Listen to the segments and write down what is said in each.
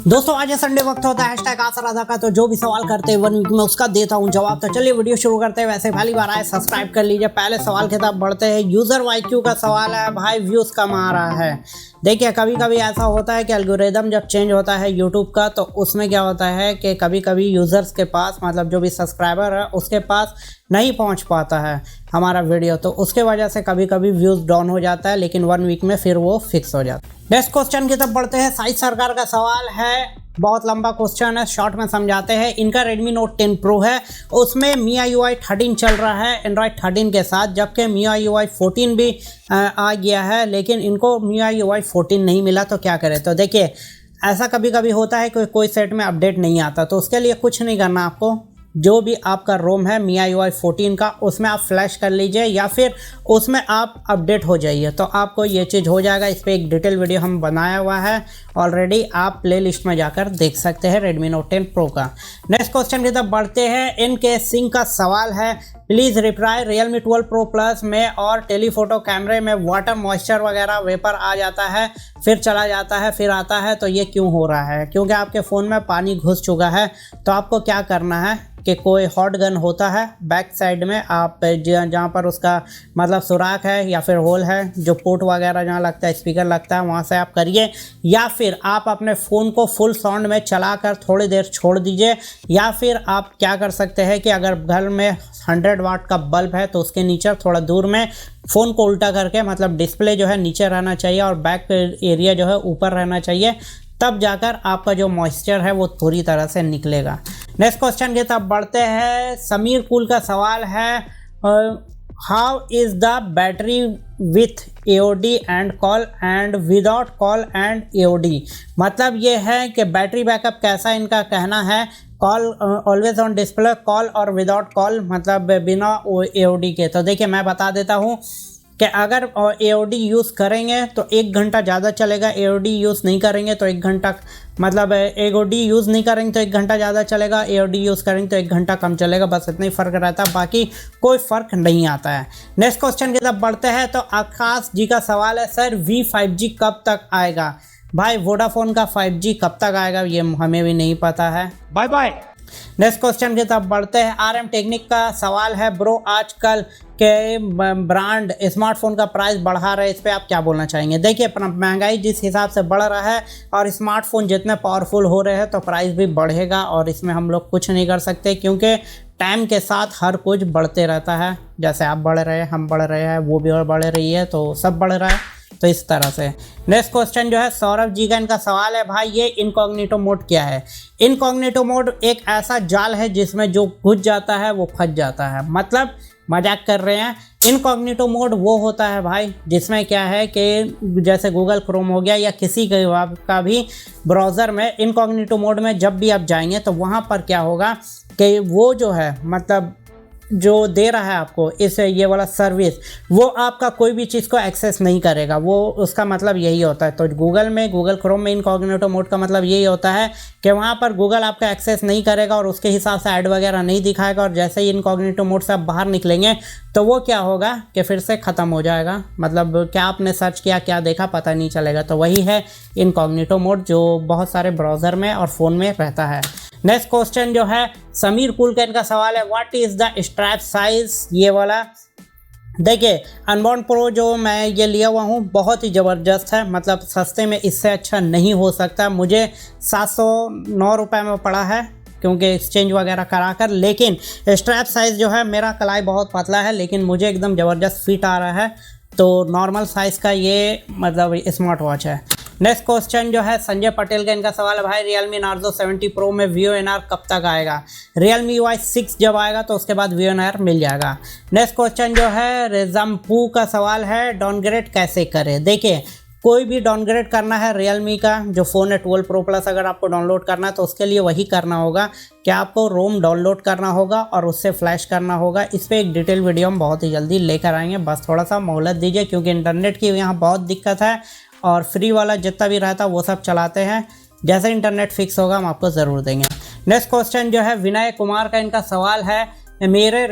दोस्तों आज संडे वक्त होता है हैशटैग आसराधा का, तो जो भी सवाल करते हैं 1 वीक में उसका देता हूं जवाब। तो चलिए वीडियो शुरू करते हैं। वैसे पहली बार आए सब्सक्राइब कर लीजिए। पहले सवाल की तरफ बढ़ते हैं। यूजर वाईक्यू का सवाल है, भाई व्यूज कम आ रहा है। देखिए कभी कभी ऐसा होता है कि एल्गोरिदम जब चेंज होता है यूट्यूब का, तो उसमें क्या होता है कि कभी कभी यूजर्स के पास, मतलब जो भी सब्सक्राइबर है उसके पास नहीं पहुंच पाता है हमारा वीडियो, तो उसके वजह से कभी कभी व्यूज डाउन हो जाता है, लेकिन 1 वीक में फिर वो फिक्स हो जाता है। नेक्स्ट क्वेश्चन की तरफ बढ़ते हैं। साइज सरकार का सवाल है, बहुत लंबा क्वेश्चन है, शॉर्ट में समझाते हैं। इनका Redmi Note 10 Pro है, उसमें MIUI 13 चल रहा है एंड्रॉयड 13 के साथ, जबकि MIUI 14 भी आ गया है, लेकिन इनको MIUI 14 नहीं मिला। तो क्या करें? तो देखिए ऐसा कभी कभी होता है कि कोई सेट में अपडेट नहीं आता, तो उसके लिए कुछ नहीं करना आपको। जो भी आपका रोम है MIUI 14 का, उसमें आप फ्लैश कर लीजिए या फिर उसमें आप अपडेट हो जाइए, तो आपको ये चीज़ हो जाएगा। इस पर एक डिटेल वीडियो हम बनाया हुआ है ऑलरेडी, आप प्लेलिस्ट में जाकर देख सकते हैं Redmi Note 10 Pro का। नेक्स्ट क्वेश्चन की तरफ बढ़ते हैं। NK सिंह का सवाल है, please reply, Realme 12 Pro Plus में और टेलीफोटो कैमरे में वाटर मॉइस्चर वगैरह वेपर आ जाता है, फिर चला जाता है, फिर आता है, तो ये क्यों हो रहा है? क्योंकि आपके फ़ोन में पानी घुस चुका है। तो आपको क्या करना है कि कोई हॉट गन होता है बैक साइड में, आप जहाँ पर उसका मतलब सुराख है या फिर होल है, जो पोर्ट वगैरह जहाँ लगता है, स्पीकर लगता है, वहाँ से आप करिए, या फिर आप अपने फ़ोन को फुल साउंड में चलाकर थोड़ी देर छोड़ दीजिए, या फिर आप क्या कर सकते हैं कि अगर घर में 100 वाट का बल्ब है तो उसके नीचे थोड़ा दूर में फ़ोन को उल्टा करके, मतलब डिस्प्ले जो है नीचे रहना चाहिए और बैक एरिया जो है ऊपर रहना चाहिए, तब जाकर आपका जो मॉइस्चर है वो पूरी तरह से निकलेगा। नेक्स्ट क्वेश्चन की तरफ बढ़ते हैं। समीर कुल का सवाल है, how is the battery with AOD and call and without call and AOD? मतलब ये है कि बैटरी बैकअप कैसा, इनका कहना है call always on display, call और विदाउट कॉल, मतलब बिना AOD के। तो देखिए मैं बता देता हूँ कि अगर AOD यूज़ करेंगे तो 1 घंटा ज़्यादा चलेगा, AOD यूज़ नहीं करेंगे तो 1 घंटा, मतलब AOD यूज़ नहीं करेंगे तो 1 घंटा ज़्यादा चलेगा, AOD यूज़ करेंगे तो 1 घंटा कम चलेगा, बस इतना ही फ़र्क रहता है, बाकी कोई फ़र्क नहीं आता है। नेक्स्ट क्वेश्चन की तरफ बढ़ते हैं। तो आकाश जी का सवाल है, सर V5G कब तक आएगा? भाई वोडाफोन का 5G कब तक आएगा ये हमें भी नहीं पता है। Bye bye. नेक्स्ट क्वेश्चन की तरफ बढ़ते हैं। RM टेक्निक का सवाल है, ब्रो आजकल के ब्रांड स्मार्टफोन का प्राइस बढ़ा रहे हैं, इस पर आप क्या बोलना चाहेंगे? देखिए महंगाई जिस हिसाब से बढ़ रहा है और स्मार्टफोन जितने पावरफुल हो रहे हैं, तो प्राइस भी बढ़ेगा, और इसमें हम लोग कुछ नहीं कर सकते, क्योंकि टाइम के साथ हर कुछ बढ़ते रहता है। जैसे आप बढ़ रहे हैं, हम बढ़ रहे हैं, वो भी और बढ़ रही है, तो सब बढ़ रहा है, तो इस तरह से। नेक्स्ट क्वेश्चन जो है सौरभ जी का, इनका सवाल है, भाई ये इनकॉग्निटो मोड क्या है? इनकॉग्निटो मोड एक ऐसा जाल है जिसमें जो घुस जाता है वो फंस जाता है, मतलब मजाक कर रहे हैं। इनकॉग्निटो मोड वो होता है भाई जिसमें क्या है कि जैसे गूगल क्रोम हो गया या किसी का भी ब्राउज़र में इनकॉग्निटो मोड में जब भी आप जाएंगे, तो वहाँ पर क्या होगा कि वो जो है, मतलब जो दे रहा है आपको इस ये वाला सर्विस, वो आपका कोई भी चीज़ को एक्सेस नहीं करेगा, वो उसका मतलब यही होता है। तो गूगल में, गूगल क्रोम में इनकॉग्निटो मोड का मतलब यही होता है कि वहाँ पर गूगल आपका एक्सेस नहीं करेगा और उसके हिसाब से ऐड वगैरह नहीं दिखाएगा, और जैसे ही इनकॉग्निटो मोड से आप बाहर निकलेंगे तो वो क्या होगा कि फिर से ख़त्म हो जाएगा, मतलब क्या आपने सर्च किया, क्या देखा, पता नहीं चलेगा। तो वही है इनकॉग्निटो मोड, जो बहुत सारे ब्राउज़र में और फ़ोन में रहता है। नेक्स्ट क्वेश्चन जो है समीर कुलकर्णी का सवाल है, what is the strap size? ये वाला देखिए अनबॉर्न प्रो जो मैं ये लिया हुआ हूँ बहुत ही ज़बरदस्त है, मतलब सस्ते में इससे अच्छा नहीं हो सकता। मुझे 709 रुपये में पड़ा है, क्योंकि एक्सचेंज वगैरह करा कर, लेकिन स्ट्रैप साइज़ जो है, मेरा कलाई बहुत पतला है लेकिन मुझे एकदम ज़बरदस्त फिट आ रहा है, तो नॉर्मल साइज़ का ये मतलब स्मार्ट वॉच है। नेक्स्ट क्वेश्चन जो है संजय पटेल का, इनका सवाल है, भाई Realme Narzo 70 Pro में VONR कब तक आएगा? Realme UI 6 जब आएगा तो उसके बाद VONR मिल जाएगा। नेक्स्ट क्वेश्चन जो है रेजम्पू का सवाल है, डाउनग्रेड कैसे करें? देखिए कोई भी डाउनग्रेड करना है Realme का जो फ़ोन है 12 Pro Plus, अगर आपको डाउनलोड करना है तो उसके लिए वही करना होगा कि आपको रोम डाउनलोड करना होगा और उससे फ्लैश करना होगा। इस पर एक डिटेल वीडियो हम बहुत ही जल्दी लेकर आएंगे, बस थोड़ा सा मोहलत दीजिए, क्योंकि इंटरनेट की यहाँ बहुत दिक्कत है और फ्री वाला जितना भी रहता वो सब चलाते हैं। जैसे इंटरनेट फिक्स होगा हम आपको ज़रूर देंगे। नेक्स्ट क्वेश्चन जो है विनय कुमार का, इनका सवाल है, मेरे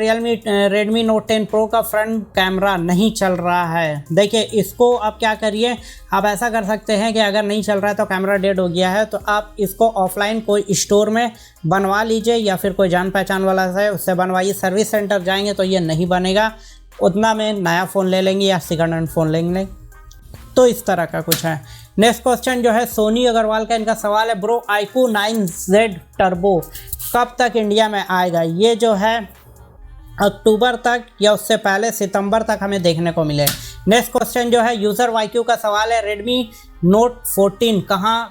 Redmi Note 10 Pro का फ्रंट कैमरा नहीं चल रहा है। देखिए इसको आप क्या करिए, आप ऐसा कर सकते हैं कि अगर नहीं चल रहा है तो कैमरा डेड हो गया है, तो आप इसको ऑफलाइन कोई स्टोर में बनवा लीजिए या फिर कोई जान पहचान वाला है उससे बनवाइए। सर्विस सेंटर जाएंगे तो ये नहीं बनेगा, उतना में नया फ़ोन ले लेंगे या सेकंड हैंड फ़ोन लेंगे। तो इस तरह का कुछ है। नेक्स्ट क्वेश्चन जो है सोनी अग्रवाल का, इनका सवाल है ब्रो iQOO 9Z टर्बो कब तक इंडिया में आएगा? ये जो है अक्टूबर तक या उससे पहले सितंबर तक हमें देखने को मिले। नेक्स्ट क्वेश्चन जो है यूज़र YQ का सवाल है Redmi Note 14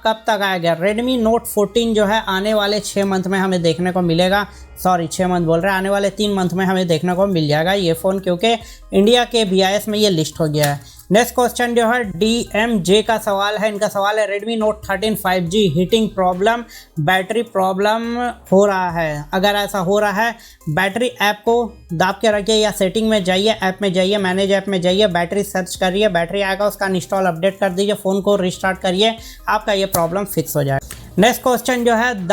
कब तक आएगा? Redmi Note 14 जो है आने वाले 6 मंथ में हमें देखने को मिलेगा। सॉरी 6 मंथ बोल रहे हैं, आने वाले 3 मंथ में हमें देखने को मिल जाएगा ये फ़ोन, क्योंकि इंडिया के BIS में ये लिस्ट हो गया है। नेक्स्ट क्वेश्चन जो है DMJ का सवाल है, इनका सवाल है Redmi Note 13 5G heating problem, battery problem हो रहा है। अगर ऐसा हो रहा है बैटरी ऐप को दाब के रखिए या सेटिंग में जाइए, ऐप में जाइए, मैनेज ऐप में जाइए, बैटरी सर्च करिए, बैटरी आएगा उसका इंस्टॉल अपडेट कर दीजिए, फ़ोन को रिस्टार्ट करिए, आपका ये प्रॉब्लम फिक्स हो जाएगा। नेक्स्ट क्वेश्चन जो है द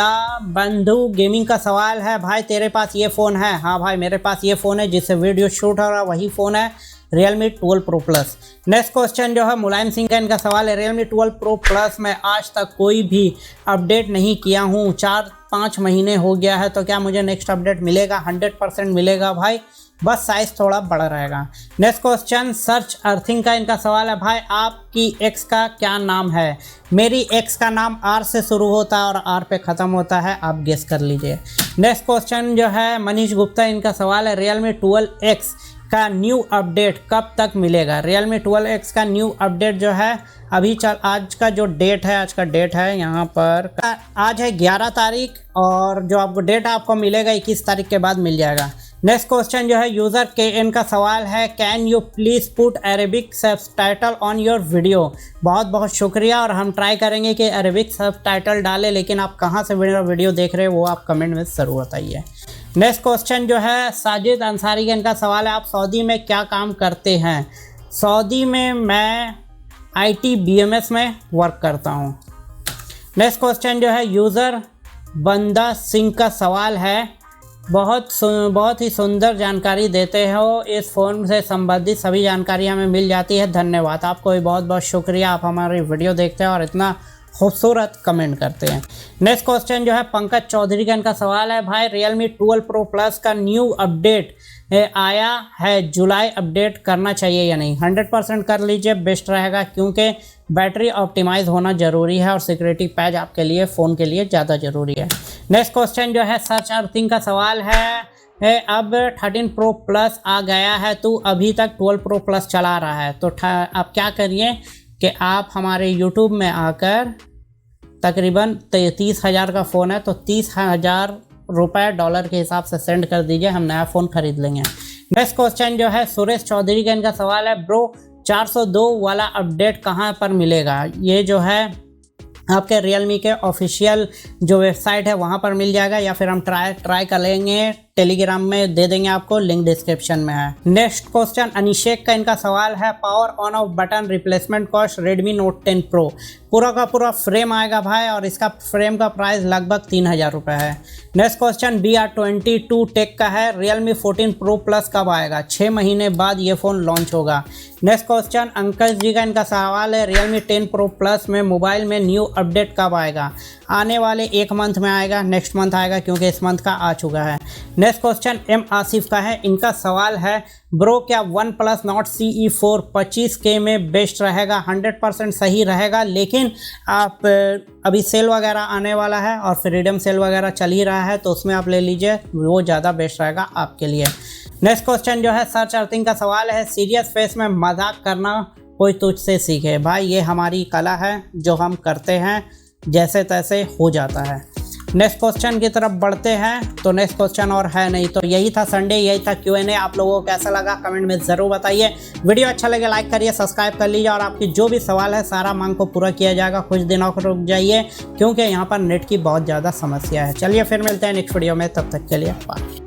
बंधु गेमिंग का सवाल है, भाई तेरे पास ये फ़ोन है? हाँ भाई मेरे पास ये फ़ोन है, जिससे वीडियो शूट हो रहा है वही फ़ोन है, Realme 12 Pro Plus। Next question जो है मुलायम सिंह का, इनका सवाल है Realme 12 Pro Plus में आज तक कोई भी अपडेट नहीं किया हूँ, 4-5 महीने हो गया है, तो क्या मुझे नेक्स्ट अपडेट मिलेगा? 100% मिलेगा भाई, बस साइज़ थोड़ा बड़ा रहेगा। नेक्स्ट क्वेश्चन सर्च अर्थिंग का, इनका सवाल है भाई आपकी एक्स का क्या नाम है? मेरी एक्स का नाम R से शुरू होता है और R पे ख़त्म होता है, आप गेस कर लीजिए। नेक्स्ट क्वेश्चन जो है मनीष गुप्ता, इनका सवाल है Realme 12X का न्यू अपडेट कब तक मिलेगा? Realme 12X का न्यू अपडेट जो है अभी आज का जो डेट है, आज का डेट है यहाँ पर, आज है 11 तारीख और जो आपको डेट आपको मिलेगा 21 तारीख के बाद मिल जाएगा। नेक्स्ट क्वेश्चन जो है यूज़र KN का सवाल है can you please put Arabic subtitle on your video? बहुत बहुत शुक्रिया, और हम ट्राई करेंगे कि अरेबिक सबटाइटल डालें, लेकिन आप कहाँ से मेरा वीडियो देख रहे हो वो आप कमेंट में ज़रूर बताइए। नेक्स्ट क्वेश्चन जो है साजिद अंसारी का, इनका सवाल है आप सऊदी में क्या काम करते हैं? सऊदी में मैं IT BMS में वर्क करता हूँ। नेक्स्ट क्वेश्चन जो है यूज़र बंदा सिंह का सवाल है बहुत ही सुंदर जानकारी देते हो, इस फ़ोन से संबंधित सभी जानकारी हमें मिल जाती है, धन्यवाद। आपको भी बहुत बहुत शुक्रिया, आप हमारी वीडियो देखते हैं और इतना खूबसूरत कमेंट करते हैं। नेक्स्ट क्वेश्चन जो है पंकज चौधरी का, इनका सवाल है भाई Realme 12 Pro Plus का न्यू अपडेट आया है, जुलाई अपडेट करना चाहिए या नहीं? 100% कर लीजिए, बेस्ट रहेगा, क्योंकि बैटरी ऑप्टिमाइज़ होना ज़रूरी है और सिक्योरिटी पैच आपके लिए फ़ोन के लिए ज़्यादा ज़रूरी है। नेक्स्ट क्वेश्चन जो है सर्च अर्थिंग का सवाल है अब 13 Pro Plus आ गया है, तू अभी तक 12 Pro Plus चला रहा है, तो आप क्या करिए कि आप हमारे YouTube में आकर तकरीबन 30,000 का फ़ोन है तो 30,000 रुपये डॉलर के हिसाब से सेंड कर दीजिए, हम नया फ़ोन ख़रीद लेंगे। नेक्स्ट क्वेश्चन जो है सुरेश चौधरी का, इनका सवाल है ब्रो 402 वाला अपडेट कहाँ पर मिलेगा? ये जो है आपके Realme के ऑफिशियल जो वेबसाइट है वहाँ पर मिल जाएगा, या फिर हम ट्राई कर लेंगे, टेलीग्राम में दे देंगे आपको, लिंक डिस्क्रिप्शन में है। नेक्स्ट क्वेश्चन अनिशेक का, इनका सवाल है power on off button replacement cost Redmi Note 10 Pro। पूरा का पूरा फ्रेम आएगा भाई, और इसका फ्रेम का प्राइस लगभग 3,000 रुपये है। नेक्स्ट क्वेश्चन BR22 टेक का है Realme 14 Pro Plus कब आएगा? 6 महीने बाद ये फ़ोन लॉन्च होगा। नेक्स्ट क्वेश्चन अंकज जी का, इनका सवाल है Realme 10 Pro Plus में मोबाइल में न्यू अपडेट कब आएगा? आने वाले 1 मंथ में आएगा, नेक्स्ट मंथ आएगा, क्योंकि इस मंथ का आ चुका है। नेक्स्ट क्वेश्चन M आसिफ का है, इनका सवाल है ब्रो क्या OnePlus Nord CE4 25K में बेस्ट रहेगा? 100% सही रहेगा, लेकिन आप अभी सेल वगैरह आने वाला है और फ्रीडम सेल वगैरह चल ही रहा है, तो उसमें आप ले लीजिए, वो ज़्यादा बेस्ट रहेगा आपके लिए। नेक्स्ट क्वेश्चन जो है सर्च अर्थिंग का सवाल है सीरियस फेस में मजाक करना कोई तुझसे सीखे? भाई ये हमारी कला है जो हम करते हैं, जैसे तैसे हो जाता है। नेक्स्ट क्वेश्चन की तरफ बढ़ते हैं, तो नेक्स्ट क्वेश्चन और है नहीं, तो यही था संडे, यही था Q&A। आप लोगों को कैसा लगा कमेंट में ज़रूर बताइए। वीडियो अच्छा लगे लाइक करिए, सब्सक्राइब कर लीजिए, और आपकी जो भी सवाल है सारा मांग को पूरा किया जाएगा। कुछ दिनों को रुक जाइए, क्योंकि यहाँ पर नेट की बहुत ज़्यादा समस्या है। चलिए फिर मिलते हैं नेक्स्ट वीडियो में, तब तक के लिए बाय।